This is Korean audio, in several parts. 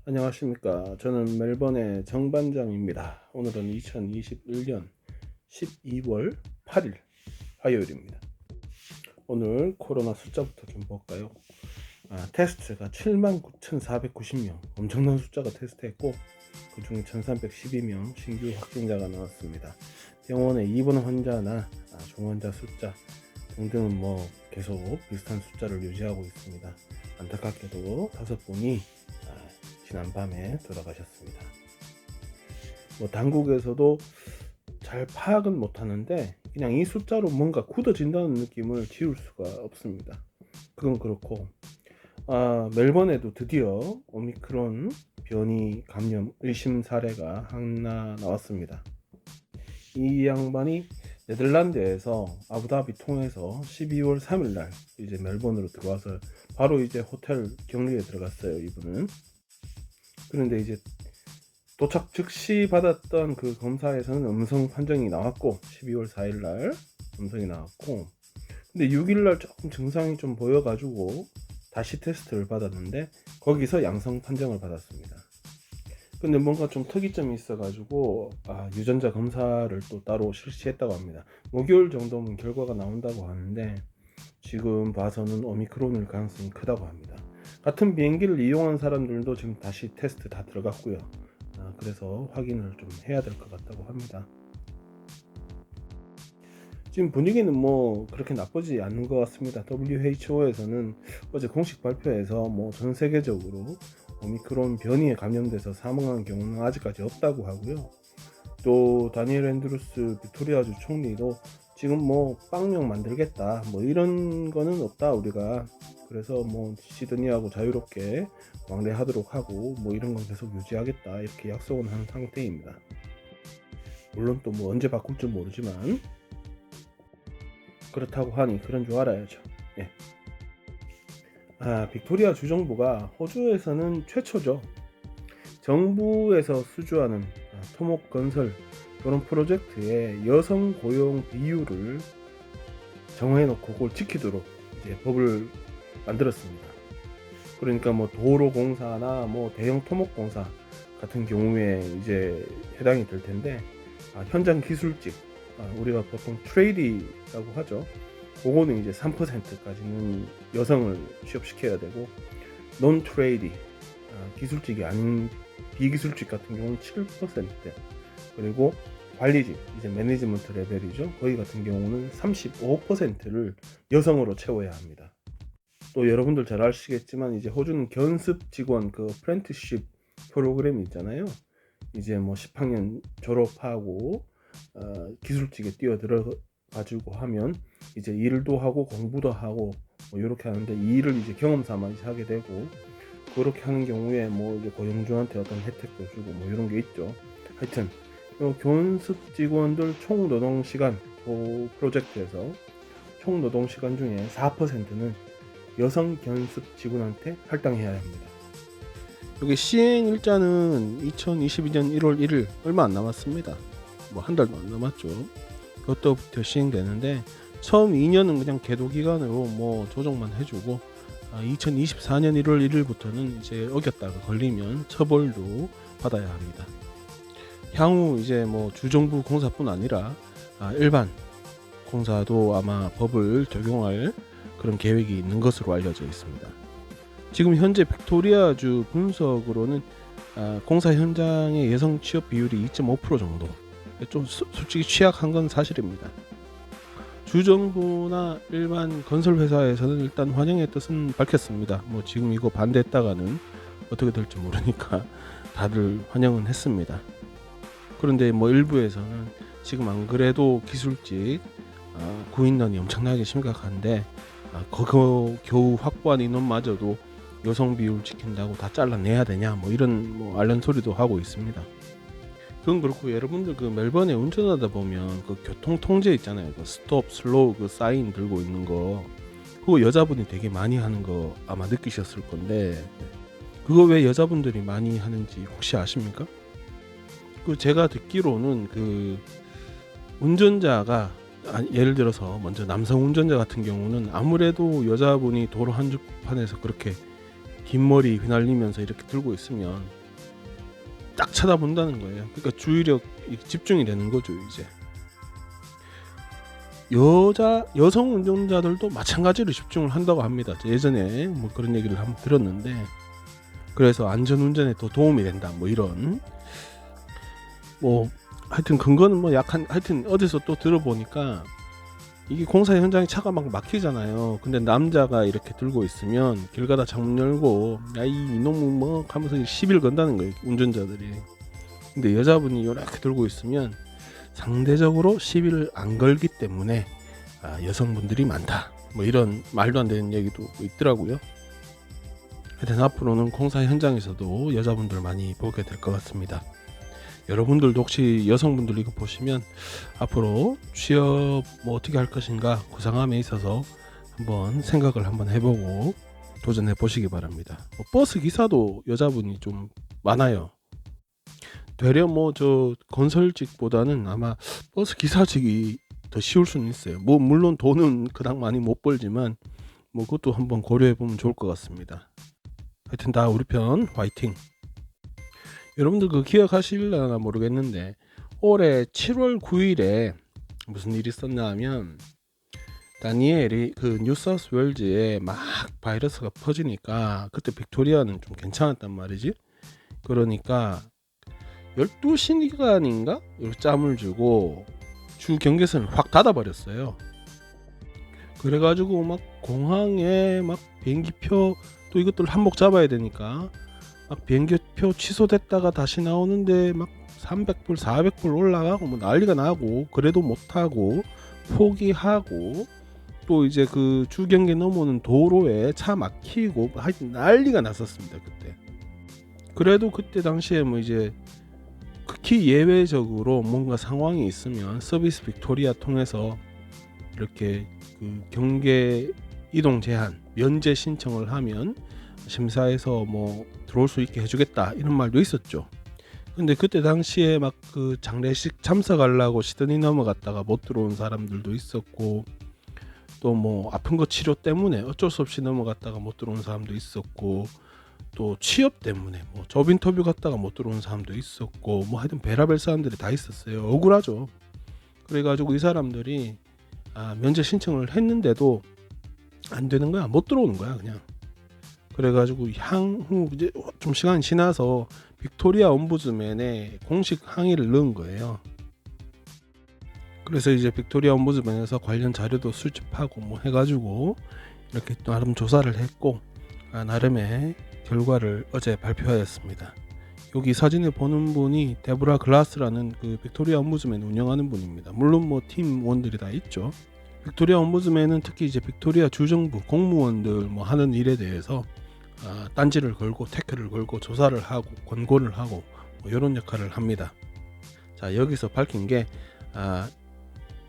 안녕하십니까. 저는 멜번의 정반장입니다. 오늘은 2021년 12월 8일 화요일입니다. 오늘 코로나 숫자부터 좀 볼까요? 테스트가 79,490명, 엄청난 숫자가 테스트했고 그 중에 1,312명 신규 확진자가 나왔습니다. 병원에 입원 환자나 중환자 숫자 등등은 계속 비슷한 숫자를 유지하고 있습니다. 안타깝게도 5분이 지난밤에 돌아가셨습니다. 당국에서도 잘 파악은 못하는데 그냥 이 숫자로 뭔가 굳어진다는 느낌을 지울 수가 없습니다. 그건 그렇고 멜번에도 드디어 오미크론 변이 감염 의심 사례가 하나 나왔습니다. 이 양반이 네덜란드에서 아부다비 통해서 12월 3일날 이제 멜번으로 들어와서 바로 이제 호텔 격리에 들어갔어요. 이분은. 그런데 이제 도착 즉시 받았던 그 검사에서는 음성 판정이 나왔고 12월 4일날 음성이 나왔고, 근데 6일날 조금 증상이 좀 보여가지고 다시 테스트를 받았는데 거기서 양성 판정을 받았습니다. 근데 뭔가 좀 특이점이 있어가지고 유전자 검사를 또 따로 실시했다고 합니다. 목요일 정도면 결과가 나온다고 하는데 지금 봐서는 오미크론일 가능성이 크다고 합니다. 같은 비행기를 이용한 사람들도 지금 다시 테스트 다 들어갔고요. 그래서 확인을 좀 해야 될 것 같다고 합니다. 지금 분위기는 그렇게 나쁘지 않은 것 같습니다. WHO에서는 어제 공식 발표에서 전 세계적으로 오미크론 변이에 감염돼서 사망한 경우는 아직까지 없다고 하고요. 또 다니엘 앤드루스 빅토리아주 총리도 지금 빵명 만들겠다 이런 거는 없다 우리가, 그래서 시드니하고 자유롭게 왕래하도록 하고 이런 건 계속 유지하겠다 이렇게 약속은 한 상태입니다. 물론 또 언제 바꿀 줄 모르지만 그렇다고 하니 그런 줄 알아야죠. 예. 빅토리아 주정부가 호주에서는 최초죠. 정부에서 수주하는 토목 건설 그런 프로젝트의 여성 고용 비율을 정해놓고 그걸 지키도록 이제 법을 만들었습니다. 그러니까 도로공사나 대형 토목공사 같은 경우에 이제 해당이 될 텐데 현장 기술직, 우리가 보통 트레이디라고 하죠. 그거는 이제 3%까지는 여성을 취업시켜야 되고, 논 트레이디, 기술직이 아닌 비기술직 같은 경우는 7%, 그리고 관리직, 이제 매니지먼트 레벨이죠. 거기 같은 경우는 35%를 여성으로 채워야 합니다. 또 여러분들 잘 아시겠지만 이제 호주는 견습 직원 그 프렌티십 프로그램이 있잖아요. 이제 10학년 졸업하고 기술직에 뛰어들어 가지고 하면 이제 일도 하고 공부도 하고 이렇게 하는데, 이 일을 이제 경험 삼아 하게 되고, 그렇게 하는 경우에 이제 고용주한테 어떤 혜택도 주고 이런 게 있죠. 하여튼 견습 직원들 총 노동 시간 그 프로젝트에서 총 노동 시간 중에 4%는 여성 견습 직원한테 할당해야 합니다. 여기 시행 일자는 2022년 1월 1일 얼마 안 남았습니다. 한 달도 안 남았죠. 그것부터 시행되는데 처음 2년은 그냥 계도 기간으로 조정만 해주고 2024년 1월 1일부터는 이제 어겼다가 걸리면 처벌도 받아야 합니다. 향후 이제 주정부 공사뿐 아니라 일반 공사도 아마 법을 적용할 그런 계획이 있는 것으로 알려져 있습니다. 지금 현재 빅토리아주 분석으로는 공사 현장의 여성 취업 비율이 2.5% 정도, 좀 솔직히 취약한 건 사실입니다. 주정부나 일반 건설 회사에서는 일단 환영의 뜻은 밝혔습니다. 지금 이거 반대했다가는 어떻게 될지 모르니까 다들 환영은 했습니다. 그런데 일부에서는 지금 안 그래도 기술직 구인난이 엄청나게 심각한데 그거 겨우 확보한 인원마저도 여성 비율 지킨다고 다 잘라내야 되냐 이런 알런 소리도 하고 있습니다. 그건 그렇고, 여러분들 그 멜번에 운전하다 보면 그 교통 통제 있잖아요. 그 스톱, 슬로우 그 사인 들고 있는 거, 그거 여자분이 되게 많이 하는 거 아마 느끼셨을 건데, 그거 왜 여자분들이 많이 하는지 혹시 아십니까? 그 제가 듣기로는 그 운전자가 예를 들어서 먼저 남성 운전자 같은 경우는 아무래도 여자분이 도로 한복판에서 그렇게 긴 머리 휘날리면서 이렇게 들고 있으면 딱 쳐다본다는 거예요. 그러니까 주의력 집중이 되는 거죠. 이제 여성 운전자들도 마찬가지로 집중을 한다고 합니다. 예전에 뭐 그런 얘기를 한번 들었는데, 그래서 안전운전에 더 도움이 된다 뭐 이런, 뭐 하여튼 근거는 뭐 약한, 하여튼 어디서 또 들어보니까 이게 공사 현장에 차가 막 막히잖아요. 근데 남자가 이렇게 들고 있으면 길 가다 창문 열고 야이 이놈 뭐 하면서 시비를 건다는 거예요, 운전자들이. 근데 여자분이 이렇게 들고 있으면 상대적으로 시비를 안 걸기 때문에 여성분들이 많다 뭐 이런 말도 안 되는 얘기도 있더라고요. 하여튼 앞으로는 공사 현장에서도 여자분들 많이 보게 될 것 같습니다. 여러분들도 혹시 여성분들 이거 보시면 앞으로 취업 뭐 어떻게 할 것인가 구상함에 있어서 한번 생각을 한번 해보고 도전해 보시기 바랍니다. 버스 기사도 여자분이 좀 많아요. 되려 뭐 저 건설직보다는 아마 버스 기사직이 더 쉬울 수는 있어요. 뭐 물론 돈은 그닥 많이 못 벌지만 뭐 그것도 한번 고려해 보면 좋을 것 같습니다. 하여튼 다 우리 편 화이팅. 여러분들 그 기억하실려나 모르겠는데 올해 7월 9일에 무슨 일이 있었나 하면 다니엘이 그 뉴사우스 웨일즈에 막 바이러스가 퍼지니까 그때 빅토리아는 좀 괜찮았단 말이지. 그러니까 12시간인가 짬을 주고 주 경계선을 확 닫아버렸어요. 그래가지고 막 공항에 막 비행기표 또 이것들 한몫 잡아야 되니까 막 비행기표 취소됐다가 다시 나오는데 막 300불 400불 올라가고 뭐 난리가 나고, 그래도 못하고 포기하고, 또 이제 그 주경계 넘어오는 도로에 차 막히고 하여튼 난리가 났었습니다 그때. 그래도 그때 당시에 뭐 이제 극히 예외적으로 뭔가 상황이 있으면 서비스 빅토리아 통해서 이렇게 그 경계 이동 제한 면제 신청을 하면 심사에서 뭐 들어올 수 있게 해주겠다 이런 말도 있었죠. 근데 그때 당시에 막 그 장례식 참석하려고 시드니 넘어갔다가 못 들어온 사람들도 있었고, 또 뭐 아픈 거 치료 때문에 어쩔 수 없이 넘어갔다가 못 들어온 사람도 있었고, 또 취업 때문에 뭐 접 인터뷰 갔다가 못 들어온 사람도 있었고, 뭐 하여튼 베라벨 사람들이 다 있었어요. 억울하죠. 그래가지고 이 사람들이 면제 신청을 했는데도 안 되는 거야. 못 들어오는 거야 그냥. 그래가지고 향후 이제 좀 시간이 지나서 빅토리아 옴부즈맨에 공식 항의를 넣은 거예요. 그래서 이제 빅토리아 옴부즈맨에서 관련 자료도 수집하고 뭐 해가지고 이렇게 나름 조사를 했고 나름의 결과를 어제 발표하였습니다. 여기 사진을 보는 분이 데브라 글라스라는 그 빅토리아 옴부즈맨 운영하는 분입니다. 물론 뭐 팀원들이 다 있죠. 빅토리아 옴부즈맨은 특히 이제 빅토리아 주정부 공무원들 뭐 하는 일에 대해서 딴지를 걸고 태클을 걸고 조사를 하고 권고를 하고 뭐 이런 역할을 합니다. 자, 여기서 밝힌 게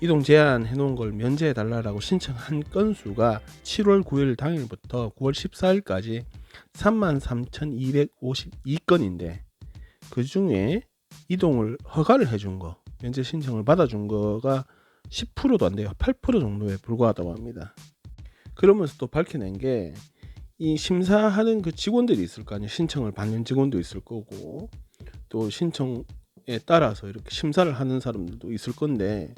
이동 제한 해놓은 걸 면제해 달라고 신청한 건수가 7월 9일 당일부터 9월 14일까지 33,252건인데 그 중에 이동을 허가를 해준 거, 면제 신청을 받아준 거가 10%도 안 돼요. 8% 정도에 불과하다고 합니다. 그러면서 또 밝혀낸 게 이 심사하는 그 직원들이 있을 거 아니에요. 신청을 받는 직원도 있을 거고, 또 신청에 따라서 이렇게 심사를 하는 사람들도 있을 건데,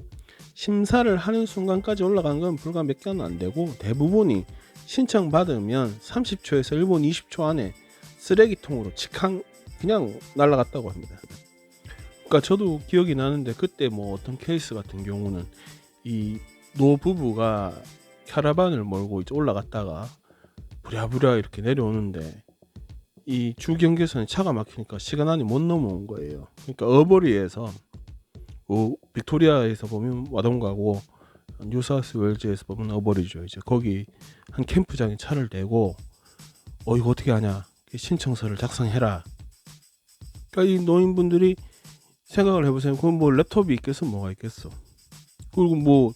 심사를 하는 순간까지 올라간 건 불과 몇 개는 안 되고 대부분이 신청 받으면 30초에서 1분 20초 안에 쓰레기통으로 직항 그냥 날아갔다고 합니다. 그러니까 저도 기억이 나는데 그때 뭐 어떤 케이스 같은 경우는 이 노부부가 캐러반을 몰고 이제 올라갔다가 부랴부랴 이렇게 내려오는데 이 주경계선에 차가 막히니까 시간 안에 못 넘어온 거예요. 그러니까 어버리에서 빅토리아에서 보면 와동가고 뉴사우스 웨일즈에서 보면 어버리죠. 이제 거기 한 캠프장에 차를 대고 이거 어떻게 하냐, 신청서를 작성해라. 그러니까 이 노인분들이 생각을 해보세요. 그럼 뭐 랩톱이 있겠어, 뭐가 있겠어. 그리고 뭐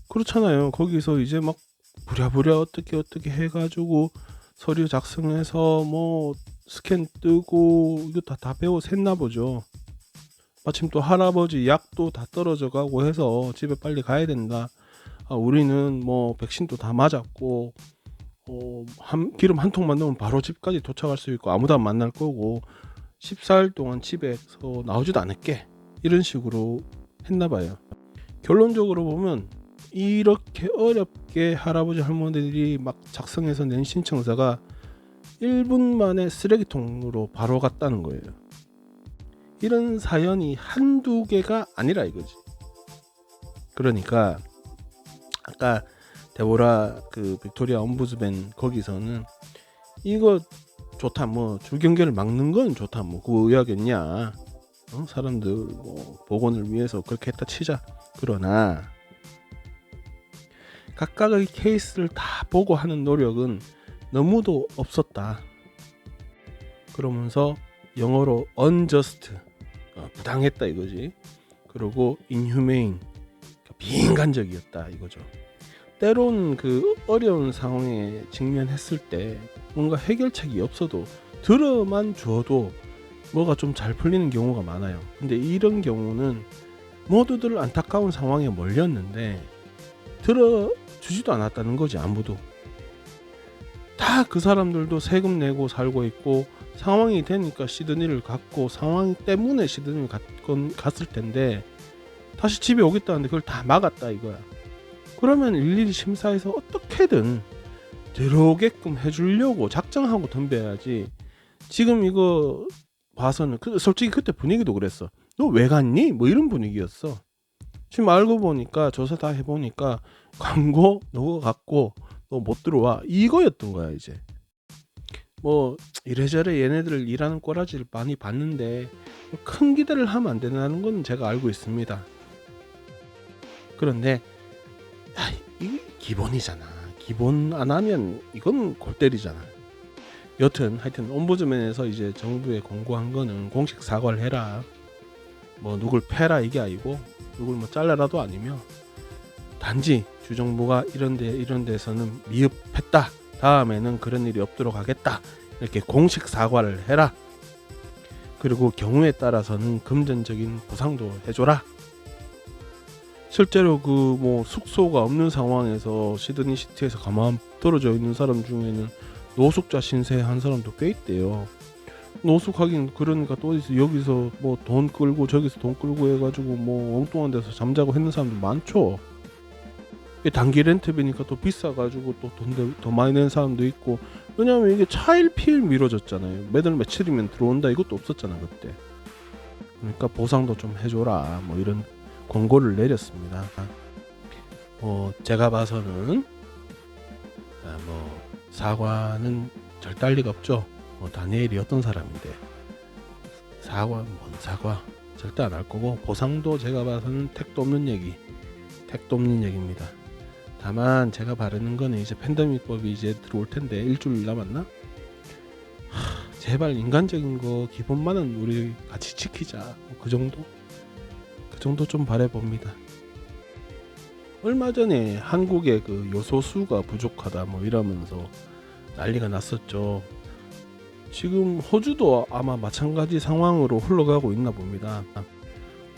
그렇잖아요. 거기서 이제 막 부랴부랴 어떻게 해가지고 서류 작성해서 뭐 스캔 뜨고 이거 다 배워 샜나 보죠. 마침 또 할아버지 약도 다 떨어져 가고 해서 집에 빨리 가야 된다. 우리는 뭐 백신도 다 맞았고 기름 한 통만 넣으면 바로 집까지 도착할 수 있고 아무도 안 만날 거고 14일 동안 집에서 나오지도 않을게, 이런 식으로 했나 봐요. 결론적으로 보면 이렇게 어렵게 할아버지 할머니들이 막 작성해서 낸 신청서가 1분 만에 쓰레기통으로 바로 갔다는 거예요. 이런 사연이 한두 개가 아니라 이거지. 그러니까 아까 데보라 그 빅토리아 엄부스맨 거기서는 이거 좋다, 뭐 줄경계를 막는 건 좋다, 뭐 그거 의학이었냐, 사람들 뭐 보건을 위해서 그렇게 했다 치자. 그러나 각각의 케이스를 다 보고 하는 노력은 너무도 없었다. 그러면서 영어로 unjust, 부당했다 이거지. 그리고 inhumane, 비인간적이었다 이거죠. 때론 그 어려운 상황에 직면했을 때 뭔가 해결책이 없어도 들어만 주어도 뭐가 좀 잘 풀리는 경우가 많아요. 근데 이런 경우는 모두들 안타까운 상황에 몰렸는데 들어주지도 않았다는 거지. 아무도. 다 그 사람들도 세금 내고 살고 있고 상황이 되니까 시드니를 갔고 상황 때문에 시드니를 갔을 텐데 다시 집에 오겠다는데 그걸 다 막았다 이거야. 그러면 일일이 심사해서 어떻게든 들어오게끔 해주려고 작정하고 덤벼야지. 지금 이거 봐서는 솔직히 그때 분위기도 그랬어. 너 왜 갔니? 뭐 이런 분위기였어. 지금 알고 보니까 조사 다 해보니까 광고 너가 갖고 너 못 들어와 이거였던 거야. 이제 뭐 이래저래 얘네들 일하는 꼬라지를 많이 봤는데 큰 기대를 하면 안 된다는 건 제가 알고 있습니다. 그런데 이게 기본이잖아. 기본 안 하면 이건 골 때리잖아. 여튼 하여튼 옴부즈맨에서 이제 정부에 공고한 거는 공식 사과를 해라, 뭐 누굴 패라 이게 아니고 누굴 뭐 잘라라도 아니며 단지 주정부가 이런 데서는 미흡했다, 다음에는 그런 일이 없도록 하겠다, 이렇게 공식 사과를 해라. 그리고 경우에 따라서는 금전적인 보상도 해줘라. 실제로 그 뭐 숙소가 없는 상황에서 시드니 시티에서 가만 떨어져 있는 사람 중에는 노숙자 신세한 사람도 꽤 있대요. 노숙하긴 그러니까 또 여기서 뭐 돈 끌고 저기서 돈 끌고 해가지고 뭐 엉뚱한 데서 잠자고 했는 사람도 많죠. 단기 렌트비니까 또 비싸가지고 또 돈 더 많이 내는 사람도 있고. 왜냐면 이게 차일피일 미뤄졌잖아요. 매달 며칠이면 들어온다 이것도 없었잖아 그때. 그러니까 보상도 좀 해줘라, 뭐 이런 권고를 내렸습니다. 제가 봐서는 뭐 사과는 절대 할 리가 없죠. 다니엘이 어떤 사람인데 뭔 사과 절대 안 할 거고, 보상도 제가 봐서는 택도 없는 얘기입니다. 다만 제가 바라는 거는 이제 팬데믹법이 이제 들어올 텐데 일주일 남았나? 제발 인간적인 거 기본만은 우리 같이 지키자. 그 정도 좀 바라봅니다. 얼마 전에 한국의 그 요소수가 부족하다 뭐 이러면서 난리가 났었죠. 지금 호주도 아마 마찬가지 상황으로 흘러가고 있나 봅니다.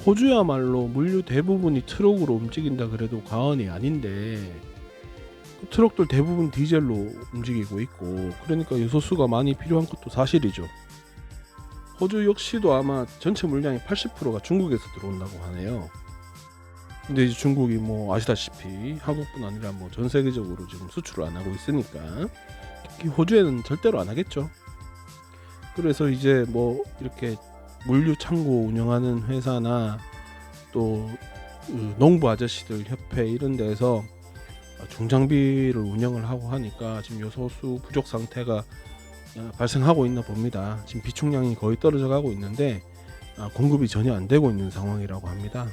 호주야말로 물류 대부분이 트럭으로 움직인다 그래도 과언이 아닌데 그 트럭들 대부분 디젤로 움직이고 있고, 그러니까 요소수가 많이 필요한 것도 사실이죠. 호주 역시도 아마 전체 물량의 80%가 중국에서 들어온다고 하네요. 근데 이제 중국이 뭐 아시다시피 한국뿐 아니라 뭐 전 세계적으로 지금 수출을 안 하고 있으니까 특히 호주에는 절대로 안 하겠죠. 그래서 이제 뭐 이렇게 물류 창고 운영하는 회사나 또 농부 아저씨들 협회 이런 데서 중장비를 운영을 하고 하니까 지금 요소수 부족 상태가 발생하고 있나 봅니다. 지금 비축량이 거의 떨어져 가고 있는데 공급이 전혀 안 되고 있는 상황이라고 합니다.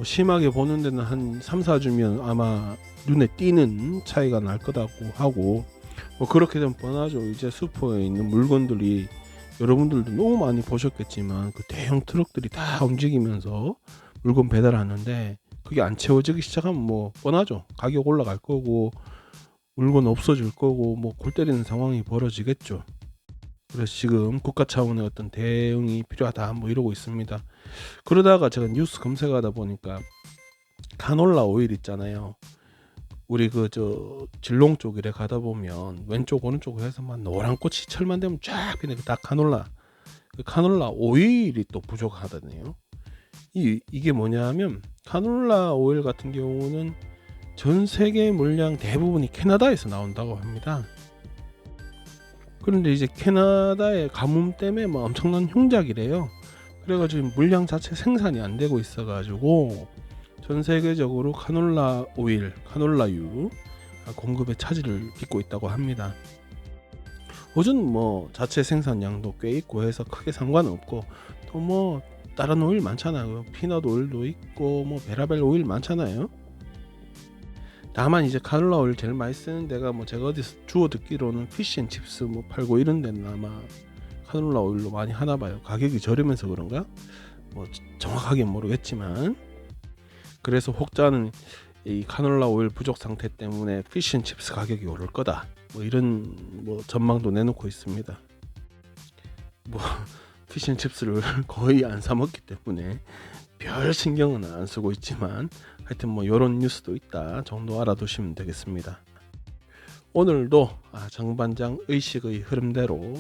심하게 보는 데는 한 3-4주면 아마 눈에 띄는 차이가 날 거라고 하고, 그렇게 되면 뻔하죠. 이제 슈퍼에 있는 물건들이 여러분들도 너무 많이 보셨겠지만 그 대형 트럭들이 다 움직이면서 물건 배달하는데 그게 안 채워지기 시작하면 뭐 뻔하죠. 가격 올라갈 거고 물건 없어질 거고 뭐 골 때리는 상황이 벌어지겠죠. 그래서 지금 국가 차원의 어떤 대응이 필요하다 뭐 이러고 있습니다. 그러다가 제가 뉴스 검색하다 보니까 카놀라 오일 있잖아요. 우리 그 저 진롱 쪽 이래 가다 보면 왼쪽 오른쪽 해서 막 노란 꽃이 철만 되면 쫙 피는 그 딱 카놀라, 그 카놀라 오일이 또 부족하다네요. 이게 뭐냐면 카놀라 오일 같은 경우는 전 세계 물량 대부분이 캐나다에서 나온다고 합니다. 그런데 이제 캐나다의 가뭄 때문에 뭐 엄청난 흉작이래요. 그래가지고 물량 자체 생산이 안 되고 있어가지고 전 세계적으로 카놀라 오일, 카놀라유 공급에 차질을 빚고 있다고 합니다. 호주는 뭐 자체 생산량도 꽤 있고 해서 크게 상관은 없고, 또 뭐 다른 오일 많잖아요. 피넛 오일도 있고 뭐 베라벨 오일 많잖아요. 다만 이제 카놀라 오일 제일 많이 쓰는 데가 뭐 제가 어디서 주워 듣기로는 피쉬앤칩스 뭐 팔고 이런 데는 아마 카놀라 오일로 많이 하나 봐요. 가격이 저렴해서 그런가? 뭐 정확하게 모르겠지만, 그래서 혹자는 이 카놀라 오일 부족 상태 때문에 피쉬앤칩스 가격이 오를 거다, 뭐 이런 뭐 전망도 내놓고 있습니다. 뭐 피쉬앤칩스를 거의 안 사 먹기 때문에 별 신경은 안 쓰고 있지만, 하여튼 뭐 요런 뉴스도 있다 정도 알아두시면 되겠습니다. 오늘도 정반장 의식의 흐름대로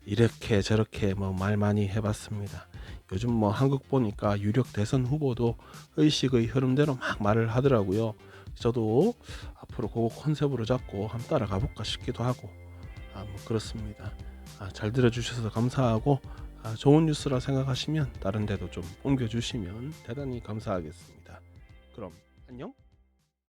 이렇게 저렇게 뭐 말 많이 해봤습니다. 요즘 뭐 한국 보니까 유력 대선 후보도 의식의 흐름대로 막 말을 하더라고요. 저도 앞으로 그거 컨셉으로 잡고 한번 따라가 볼까 싶기도 하고, 뭐 그렇습니다. 잘 들어주셔서 감사하고, 좋은 뉴스라 생각하시면 다른 데도 좀 옮겨주시면 대단히 감사하겠습니다. 그럼 안녕.